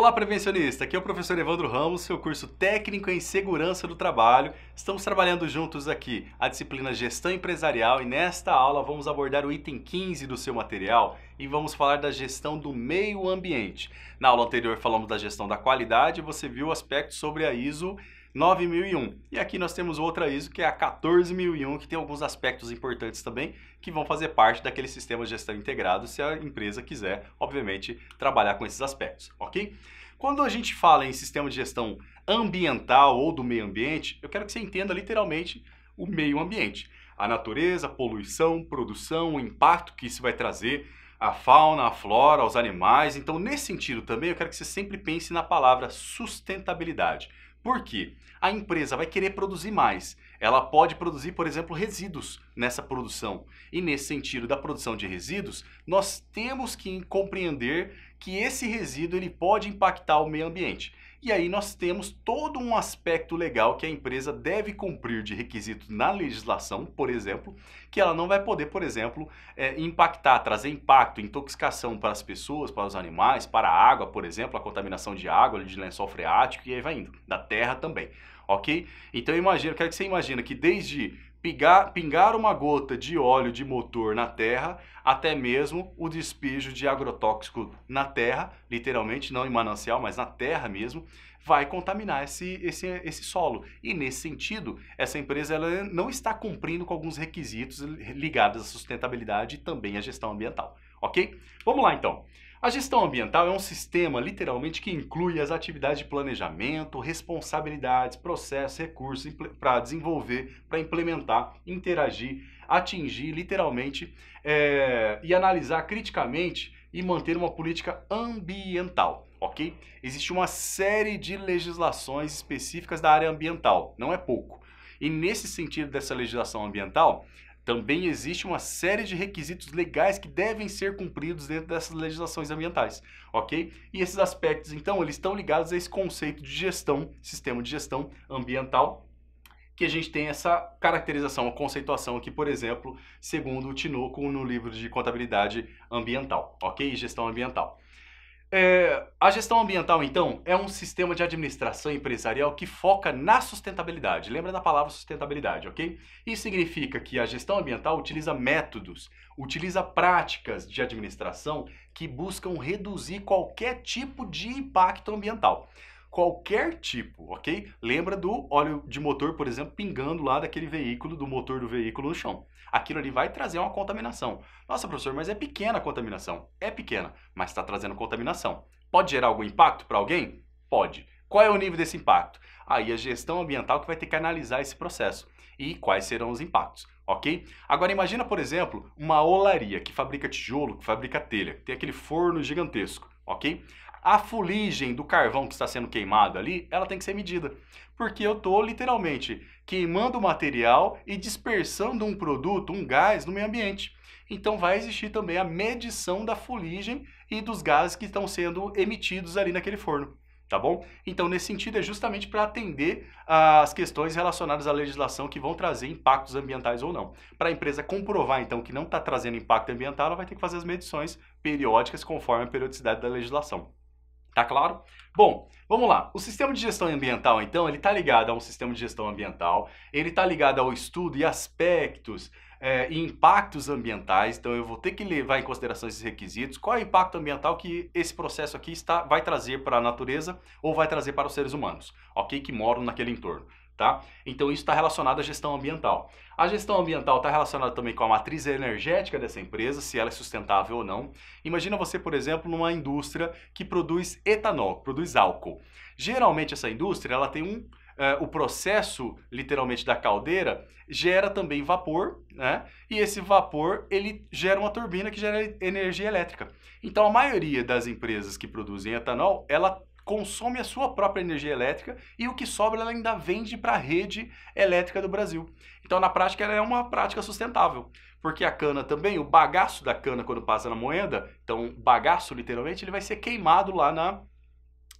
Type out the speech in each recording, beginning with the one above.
Olá, prevencionista! Aqui é o professor Evandro Ramos, seu curso técnico em segurança do trabalho. Estamos trabalhando juntos aqui a disciplina Gestão Empresarial e nesta aula vamos abordar o item 15 do seu material e vamos falar da gestão do meio ambiente. Na aula anterior falamos da gestão da qualidade e você viu aspectos sobre a ISO 9001. E aqui nós temos outra ISO que é a 14001, que tem alguns aspectos importantes também que vão fazer parte daquele sistema de gestão integrado se a empresa quiser, obviamente, trabalhar com esses aspectos, ok? Quando a gente fala em sistema de gestão ambiental ou do meio ambiente, eu quero que você entenda literalmente o meio ambiente. A natureza, a poluição, produção, o impacto que isso vai trazer, a fauna, a flora, os animais. Então, nesse sentido também, eu quero que você sempre pense na palavra sustentabilidade. Por quê? A empresa vai querer produzir mais. Ela pode produzir, por exemplo, resíduos nessa produção. E nesse sentido da produção de resíduos, nós temos que compreender que esse resíduo ele pode impactar o meio ambiente. E aí nós temos todo um aspecto legal que a empresa deve cumprir de requisitos na legislação, por exemplo, que ela não vai poder, por exemplo, impactar, trazer impacto, intoxicação para as pessoas, para os animais, para a água, por exemplo, a contaminação de água, de lençol freático e aí vai indo, da terra também, ok? Então eu quero que você imagine que desde pingar uma gota de óleo de motor na terra, até mesmo o despejo de agrotóxico na terra, literalmente, não em manancial, mas na terra mesmo, vai contaminar esse solo. E nesse sentido, essa empresa ela não está cumprindo com alguns requisitos ligados à sustentabilidade e também à gestão ambiental, ok? Vamos lá então. A gestão ambiental é um sistema, literalmente, que inclui as atividades de planejamento, responsabilidades, processos, recursos para desenvolver, para implementar, interagir, atingir, literalmente, e analisar criticamente e manter uma política ambiental, ok? Existe uma série de legislações específicas da área ambiental, não é pouco. E nesse sentido dessa legislação ambiental, também existe uma série de requisitos legais que devem ser cumpridos dentro dessas legislações ambientais, ok? E esses aspectos, então, eles estão ligados a esse conceito de gestão, sistema de gestão ambiental, que a gente tem essa caracterização, a conceituação aqui, por exemplo, segundo o Tinoco no livro de contabilidade ambiental, ok? E gestão ambiental. A gestão ambiental, então, é um sistema de administração empresarial que foca na sustentabilidade. Lembra da palavra sustentabilidade, ok? Isso significa que a gestão ambiental utiliza métodos, utiliza práticas de administração que buscam reduzir qualquer tipo de impacto ambiental. Qualquer tipo, ok? Lembra do óleo de motor, por exemplo, pingando lá daquele veículo, do motor do veículo no chão. Aquilo ali vai trazer uma contaminação. Nossa, professor, mas é pequena a contaminação. É pequena, mas está trazendo contaminação. Pode gerar algum impacto para alguém? Pode. Qual é o nível desse impacto? Aí a gestão ambiental que vai ter que analisar esse processo e quais serão os impactos, ok? Agora imagina, por exemplo, uma olaria que fabrica tijolo, que fabrica telha, tem aquele forno gigantesco, ok? A fuligem do carvão que está sendo queimado ali, ela tem que ser medida. Porque eu estou literalmente queimando o material e dispersando um produto, um gás no meio ambiente. Então vai existir também a medição da fuligem e dos gases que estão sendo emitidos ali naquele forno. Tá bom? Então, nesse sentido, é justamente para atender às questões relacionadas à legislação que vão trazer impactos ambientais ou não. Para a empresa comprovar, então, que não está trazendo impacto ambiental, ela vai ter que fazer as medições periódicas conforme a periodicidade da legislação. Tá claro? Bom, vamos lá. O sistema de gestão ambiental, então, ele está ligado a um sistema de gestão ambiental, ele está ligado ao estudo e aspectos e impactos ambientais, então eu vou ter que levar em consideração esses requisitos. Qual é o impacto ambiental que esse processo aqui vai trazer para a natureza ou vai trazer para os seres humanos, ok? Que moram naquele entorno. Tá? Então isso está relacionado à gestão ambiental. A gestão ambiental está relacionada também com a matriz energética dessa empresa, se ela é sustentável ou não. Imagina você, por exemplo, numa indústria que produz etanol, produz álcool. Geralmente essa indústria ela tem o processo, literalmente, da caldeira gera também vapor, né? E esse vapor ele gera uma turbina que gera energia elétrica. Então a maioria das empresas que produzem etanol, ela consome a sua própria energia elétrica e o que sobra ela ainda vende para a rede elétrica do Brasil. Então, na prática, ela é uma prática sustentável, porque a cana também, o bagaço da cana quando passa na moenda, então, bagaço, literalmente, ele vai ser queimado lá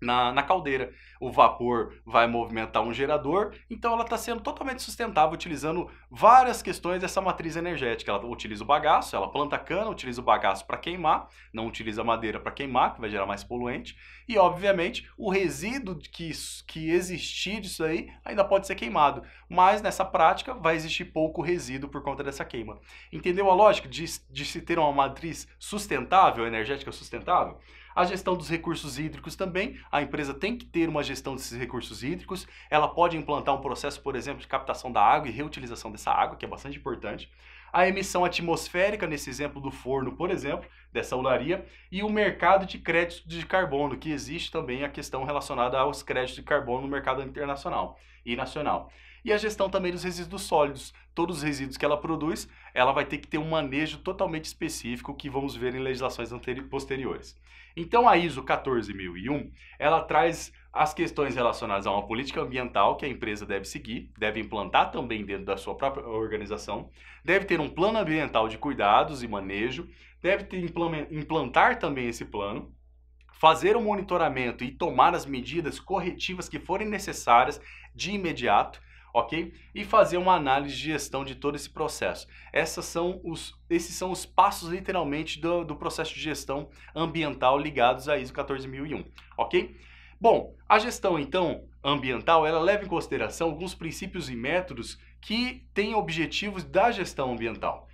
na caldeira. O vapor vai movimentar um gerador, então ela está sendo totalmente sustentável, utilizando várias questões dessa matriz energética. Ela utiliza o bagaço, ela planta cana, utiliza o bagaço para queimar, não utiliza a madeira para queimar, que vai gerar mais poluente, e obviamente o resíduo que existir disso aí ainda pode ser queimado, mas nessa prática vai existir pouco resíduo por conta dessa queima. Entendeu a lógica de se ter uma matriz sustentável, energética sustentável? A gestão dos recursos hídricos também, a empresa tem que ter uma gestão desses recursos hídricos, ela pode implantar um processo, por exemplo, de captação da água e reutilização dessa água, que é bastante importante. A emissão atmosférica, nesse exemplo do forno, por exemplo, dessa olaria, e o mercado de créditos de carbono, que existe também a questão relacionada aos créditos de carbono no mercado internacional e nacional. E a gestão também dos resíduos sólidos. Todos os resíduos que ela produz, ela vai ter que ter um manejo totalmente específico que vamos ver em legislações posteriores. Então a ISO 14001, ela traz as questões relacionadas a uma política ambiental que a empresa deve seguir, deve implantar também dentro da sua própria organização, deve ter um plano ambiental de cuidados e manejo, deve implantar também esse plano, fazer o monitoramento e tomar as medidas corretivas que forem necessárias de imediato, ok? E fazer uma análise de gestão de todo esse processo. Esses são os passos, literalmente, do processo de gestão ambiental ligados à ISO 14001, ok? Bom, a gestão, então, ambiental, ela leva em consideração alguns princípios e métodos que têm objetivos da gestão ambiental.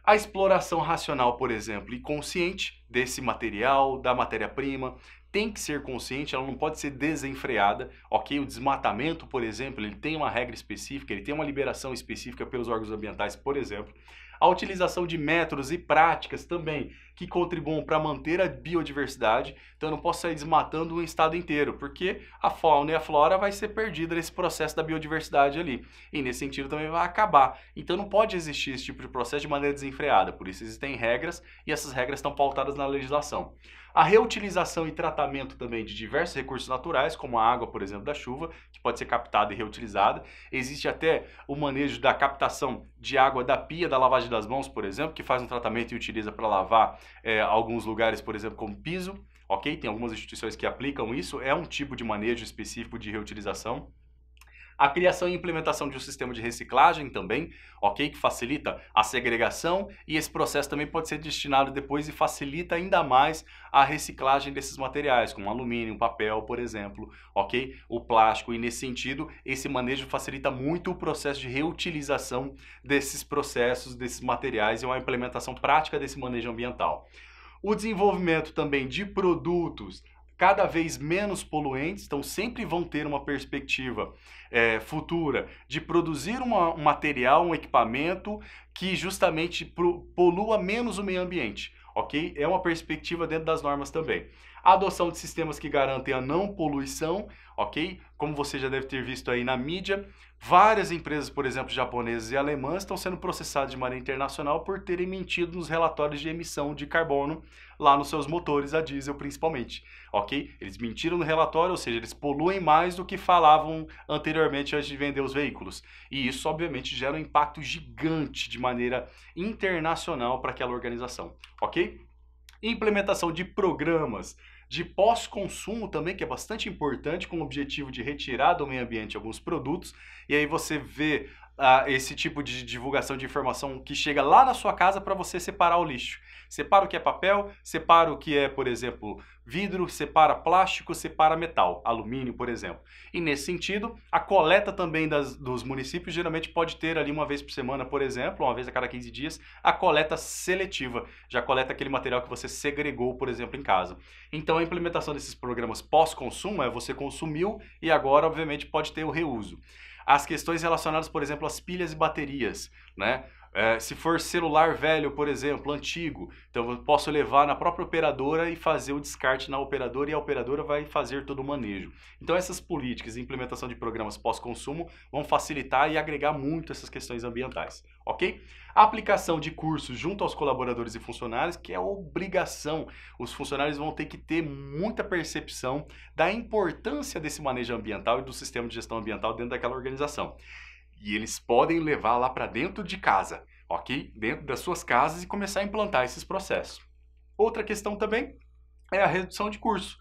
A exploração racional, por exemplo, e consciente desse material, da matéria-prima, tem que ser consciente, ela não pode ser desenfreada, ok? O desmatamento, por exemplo, ele tem uma regra específica, ele tem uma liberação específica pelos órgãos ambientais, por exemplo. A utilização de métodos e práticas também que contribuam para manter a biodiversidade. Então eu não posso sair desmatando um estado inteiro, porque a fauna e a flora vai ser perdida nesse processo da biodiversidade ali. E nesse sentido também vai acabar. Então não pode existir esse tipo de processo de maneira desenfreada. Por isso existem regras e essas regras estão pautadas na legislação. A reutilização e tratamento também de diversos recursos naturais, como a água, por exemplo, da chuva, que pode ser captada e reutilizada. Existe até o manejo da captação de água da pia, da lavagem das mãos, por exemplo, que faz um tratamento e utiliza para lavar alguns lugares, por exemplo, como piso, ok? Tem algumas instituições que aplicam isso, é um tipo de manejo específico de reutilização. A criação e implementação de um sistema de reciclagem também, ok? Que facilita a segregação e esse processo também pode ser destinado depois e facilita ainda mais a reciclagem desses materiais, como alumínio, papel, por exemplo, ok? O plástico, e nesse sentido, esse manejo facilita muito o processo de reutilização desses processos, desses materiais e uma implementação prática desse manejo ambiental. O desenvolvimento também de produtos cada vez menos poluentes, então sempre vão ter uma perspectiva futura de produzir um material, um equipamento que justamente polua menos o meio ambiente, ok? É uma perspectiva dentro das normas também. A adoção de sistemas que garantem a não poluição, ok? Como você já deve ter visto aí na mídia, várias empresas, por exemplo, japonesas e alemãs, estão sendo processadas de maneira internacional por terem mentido nos relatórios de emissão de carbono lá nos seus motores a diesel principalmente, ok? Eles mentiram no relatório, ou seja, eles poluem mais do que falavam anteriormente antes de vender os veículos. E isso, obviamente, gera um impacto gigante de maneira internacional para aquela organização, ok? Implementação de programas de pós-consumo também, que é bastante importante, com o objetivo de retirar do meio ambiente alguns produtos, e aí você vê esse tipo de divulgação de informação que chega lá na sua casa para você separar o lixo. Separa o que é papel, separa o que é, por exemplo, vidro, separa plástico, separa metal, alumínio, por exemplo. E nesse sentido, a coleta também dos municípios geralmente pode ter ali uma vez por semana, por exemplo, uma vez a cada 15 dias, a coleta seletiva. Já coleta aquele material que você segregou, por exemplo, em casa. Então a implementação desses programas pós-consumo é você consumiu e agora, obviamente, pode ter o reuso. As questões relacionadas, por exemplo, às pilhas e baterias, né? Se for celular velho, por exemplo, antigo, então eu posso levar na própria operadora e fazer o descarte na operadora e a operadora vai fazer todo o manejo. Então essas políticas e implementação de programas pós-consumo vão facilitar e agregar muito essas questões ambientais, ok? A aplicação de cursos junto aos colaboradores e funcionários, que é obrigação. Os funcionários vão ter que ter muita percepção da importância desse manejo ambiental e do sistema de gestão ambiental dentro daquela organização. E eles podem levar lá para dentro de casa, ok? Dentro das suas casas e começar a implantar esses processos. Outra questão também é a redução de custo.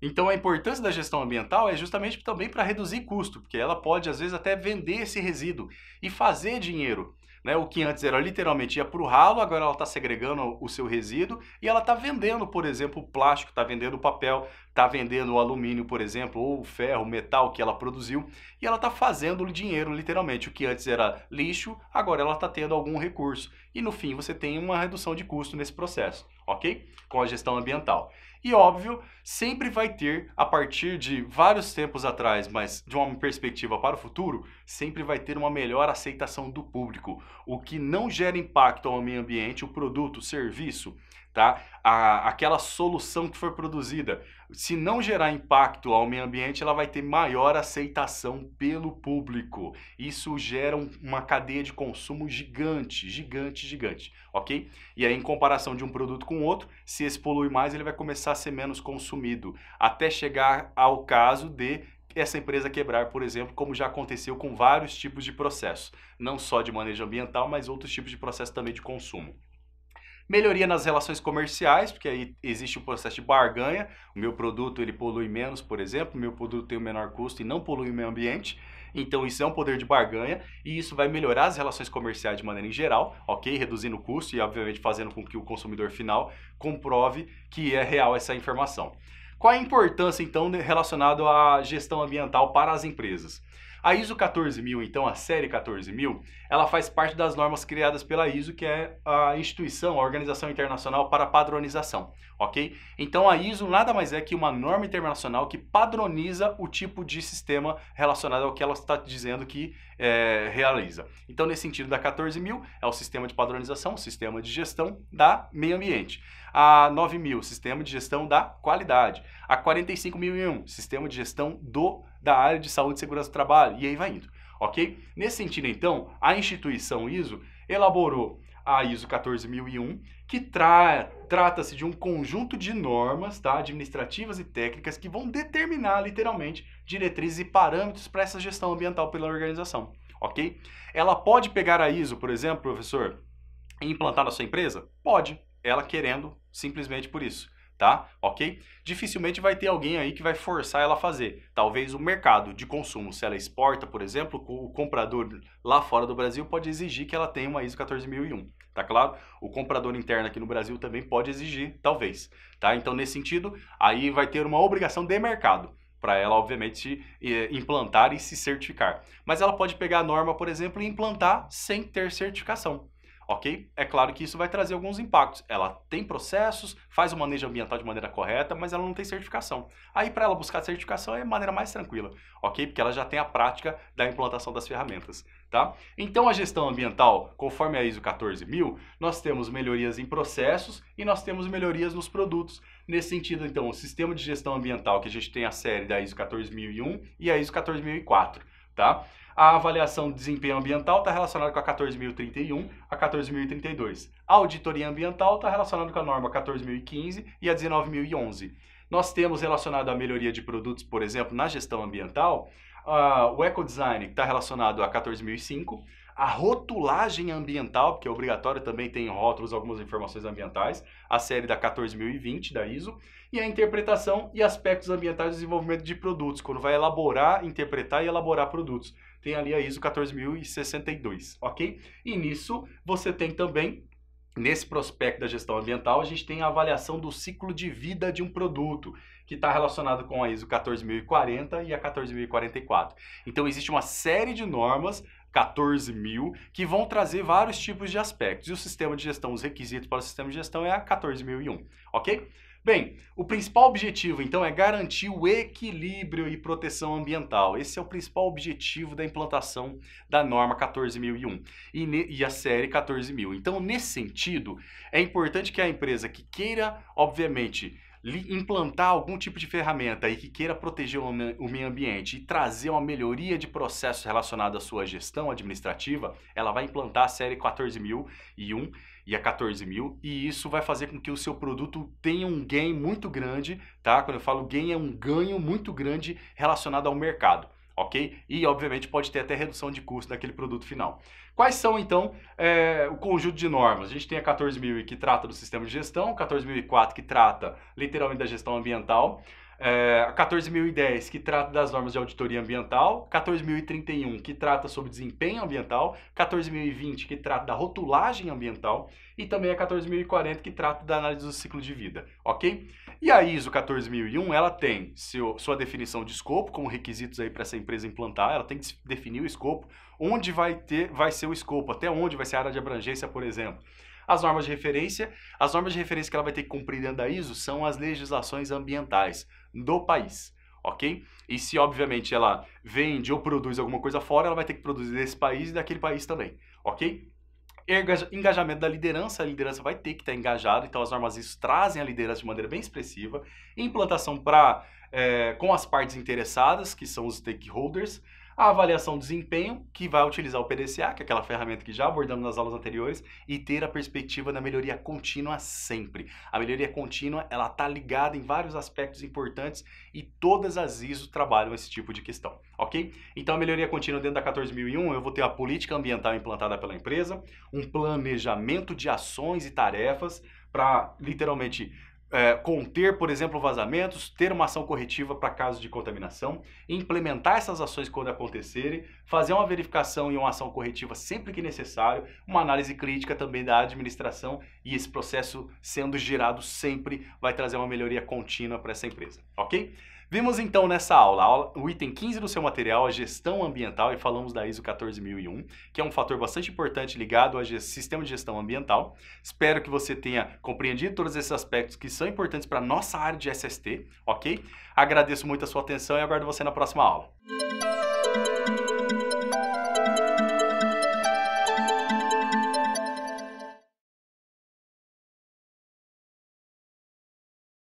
Então a importância da gestão ambiental é justamente também para reduzir custo, porque ela pode às vezes até vender esse resíduo e fazer dinheiro. Né? O que antes era literalmente ia para o ralo, agora ela está segregando o seu resíduo e ela está vendendo, por exemplo, o plástico, está vendendo o papel, está vendendo o alumínio, por exemplo, ou o ferro, o metal que ela produziu, e ela está fazendo dinheiro literalmente. O que antes era lixo, agora ela está tendo algum recurso. E no fim você tem uma redução de custo nesse processo, ok? Com a gestão ambiental. E óbvio, sempre vai ter, a partir de vários tempos atrás, mas de uma perspectiva para o futuro, sempre vai ter uma melhor aceitação do público. O que não gera impacto ao meio ambiente, o produto, o serviço, tá? Aquela solução que foi produzida, se não gerar impacto ao meio ambiente, ela vai ter maior aceitação pelo público. Isso gera uma cadeia de consumo gigante, gigante, gigante, ok? E aí, em comparação de um produto com o outro, se esse polui mais, ele vai começar a ser menos consumido, até chegar ao caso de essa empresa quebrar, por exemplo, como já aconteceu com vários tipos de processos, não só de manejo ambiental, mas outros tipos de processo também de consumo. Melhoria nas relações comerciais, porque aí existe o processo de barganha, o meu produto ele polui menos, por exemplo, o meu produto tem o menor custo e não polui o meio ambiente, então isso é um poder de barganha e isso vai melhorar as relações comerciais de maneira em geral, ok? Reduzindo o custo e obviamente fazendo com que o consumidor final comprove que é real essa informação. Qual a importância então relacionada à gestão ambiental para as empresas? A ISO 14000, então a série 14000, ela faz parte das normas criadas pela ISO, que é a instituição, a Organização Internacional para a Padronização, ok? Então a ISO nada mais é que uma norma internacional que padroniza o tipo de sistema relacionado ao que ela está dizendo que realiza. Então nesse sentido da 14000 é o sistema de padronização, o sistema de gestão da meio ambiente. A 9000, sistema de gestão da qualidade. A 45001, sistema de gestão da área de saúde e segurança do trabalho, e aí vai indo, ok? Nesse sentido, então, a instituição ISO elaborou a ISO 14001, que trata-se de um conjunto de normas, tá, administrativas e técnicas que vão determinar, literalmente, diretrizes e parâmetros para essa gestão ambiental pela organização, ok? Ela pode pegar a ISO, por exemplo, professor, e implantar na sua empresa? Pode, ela querendo, simplesmente por isso. Tá? Ok? Dificilmente vai ter alguém aí que vai forçar ela a fazer. Talvez o mercado de consumo, se ela exporta, por exemplo, o comprador lá fora do Brasil pode exigir que ela tenha uma ISO 14001, tá claro? O comprador interno aqui no Brasil também pode exigir, talvez, tá? Então, nesse sentido, aí vai ter uma obrigação de mercado para ela, obviamente, implantar e se certificar. Mas ela pode pegar a norma, por exemplo, e implantar sem ter certificação. Ok? É claro que isso vai trazer alguns impactos. Ela tem processos, faz o manejo ambiental de maneira correta, mas ela não tem certificação. Aí, para ela buscar certificação, é a maneira mais tranquila, ok? Porque ela já tem a prática da implantação das ferramentas, tá? Então, a gestão ambiental, conforme a ISO 14000, nós temos melhorias em processos e nós temos melhorias nos produtos. Nesse sentido, então, o sistema de gestão ambiental, que a gente tem a série da ISO 14001 e a ISO 14004, tá? A avaliação de desempenho ambiental está relacionada com a 14.031 a 14.032. A auditoria ambiental está relacionada com a norma 14.015 e a 19.011. Nós temos relacionado à melhoria de produtos, por exemplo, na gestão ambiental, o ecodesign, que está relacionado a 14.005, a rotulagem ambiental, porque é obrigatório, também tem rótulos, algumas informações ambientais, a série da 14.020 da ISO, e a interpretação e aspectos ambientais do desenvolvimento de produtos, quando vai elaborar, interpretar e elaborar produtos. Tem ali a ISO 14.062, ok? E nisso você tem também, nesse prospecto da gestão ambiental, a gente tem a avaliação do ciclo de vida de um produto, que está relacionado com a ISO 14.040 e a 14.044. Então existe uma série de normas 14.000, que vão trazer vários tipos de aspectos. E o sistema de gestão, os requisitos para o sistema de gestão é a 14.001, ok? Bem, o principal objetivo, então, é garantir o equilíbrio e proteção ambiental. Esse é o principal objetivo da implantação da norma 14.001 e a série 14.000. Então, nesse sentido, é importante que a empresa que queira, obviamente, implantar algum tipo de ferramenta e que queira proteger o meio ambiente e trazer uma melhoria de processos relacionados à sua gestão administrativa, ela vai implantar a série 14.001 e a 14.000, e isso vai fazer com que o seu produto tenha um gain muito grande, tá? Quando eu falo gain, é um ganho muito grande relacionado ao mercado, ok? E, obviamente, pode ter até redução de custo daquele produto final. Quais são, então, o conjunto de normas? A gente tem a 14.000 que trata do sistema de gestão, 14.004 que trata, literalmente, da gestão ambiental, A 14.010, que trata das normas de auditoria ambiental, 14.031, que trata sobre desempenho ambiental, 14.020, que trata da rotulagem ambiental, e também a 14.040, que trata da análise do ciclo de vida, ok? E a ISO 14.001, ela tem sua definição de escopo, como requisitos aí para essa empresa implantar, ela tem que definir o escopo, onde vai ser o escopo, até onde vai ser a área de abrangência, por exemplo. As normas de referência que ela vai ter que cumprir dentro da ISO são as legislações ambientais do país, ok? E se, obviamente, ela vende ou produz alguma coisa fora, ela vai ter que produzir desse país e daquele país também, ok? Engajamento da liderança, a liderança vai ter que estar engajada, então as normas ISO trazem a liderança de maneira bem expressiva. Implantação com as partes interessadas, que são os stakeholders. A avaliação de desempenho, que vai utilizar o PDCA, que é aquela ferramenta que já abordamos nas aulas anteriores, e ter a perspectiva da melhoria contínua sempre. A melhoria contínua, ela está ligada em vários aspectos importantes e todas as ISO trabalham esse tipo de questão, ok? Então, a melhoria contínua dentro da 14.001, eu vou ter a política ambiental implantada pela empresa, um planejamento de ações e tarefas para, literalmente, conter, por exemplo, vazamentos, ter uma ação corretiva para casos de contaminação, implementar essas ações quando acontecerem, fazer uma verificação e uma ação corretiva sempre que necessário, uma análise crítica também da administração e esse processo sendo gerado sempre vai trazer uma melhoria contínua para essa empresa, ok? Vimos então nessa aula o item 15 do seu material, a gestão ambiental, e falamos da ISO 14.001, que é um fator bastante importante ligado ao sistema de gestão ambiental. Espero que você tenha compreendido todos esses aspectos que são importantes para a nossa área de SST, ok? Agradeço muito a sua atenção e aguardo você na próxima aula.